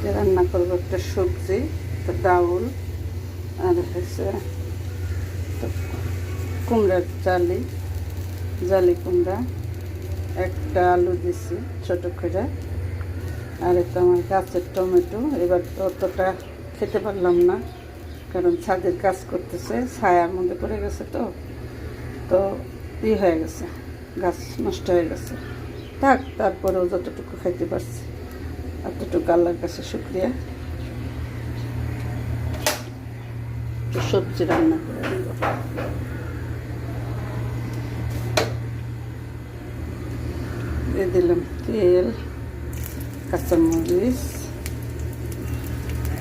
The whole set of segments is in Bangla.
আজকে রান্না করবো একটা সবজি, একটা ডাউল, আর হচ্ছে কুমড়ার জালি কুমড়া, একটা আলু দিছি ছোট করে, আর এটা আমার গাছের টমেটো। এবার তো অতটা খেতে পারলাম না, কারণ ছাদের কাজ করতেছে, ছায়ার মধ্যে পড়ে গেছে, তো তো হয়ে গেছে, গাছ নষ্ট হয়ে গেছে। থাক, তারপরেও যতটুকু খাইতে পারছি এতটুকু আল্লাহর কাছে শুকরিয়া। সবজি রান্না করে দিব। দিয়ে দিলাম তেল, কাঁচামরিচ,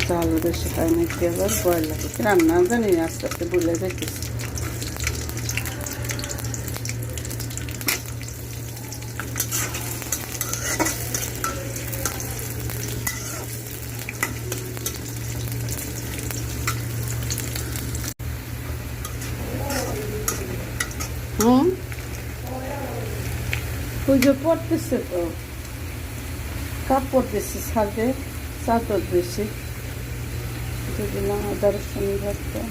চাল বেশি হয় নাকি, আবার বয়ল লাগে রান্না জানি আস্তে আস্তে ভুলে যাইতেছি। পুজো পড়তেছে, তো কাপড় দিচ্ছি ছাদে, চাদর দিয়েছি, দিলাম আদা রসুন ভর্তা,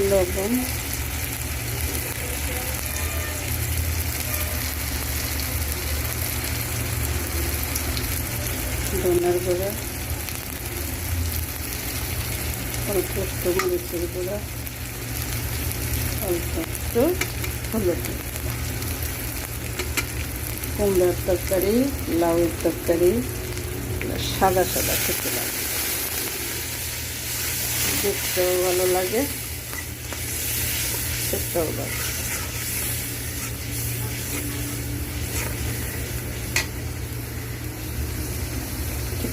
লবণ, ধনের গুঁড়া, অল্প একটু মরিচের গুঁড়া, অল্প একটু হলুদ। কুমড়ার তরকারি, লাউয়ের তরকারি সাদা সাদা খেতে লাগে, দেখতেও ভালো লাগে, খেতেও ভালো।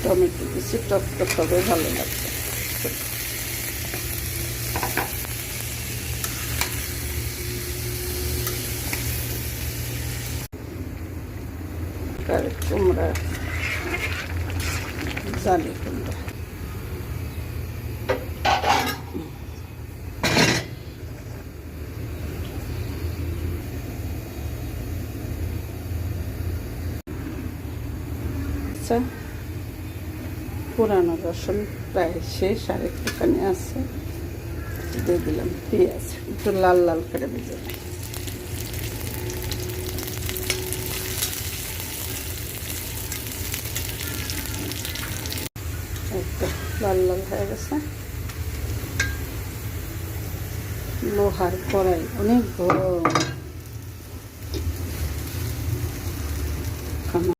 টমেটো দিচ্ছি, টক টক হবে, ভালো লাগবে। কুমড়া, জালি কুমড়া, পুরানো রসুন প্রায় শেষ, আর একটুখানি আছে, দিয়ে দিলাম পেঁয়াজ, একটু লাল লাল করে ভেজে, একটু লাল লাল হয়ে গেছে। লোহার কড়াই, অনেক বড়।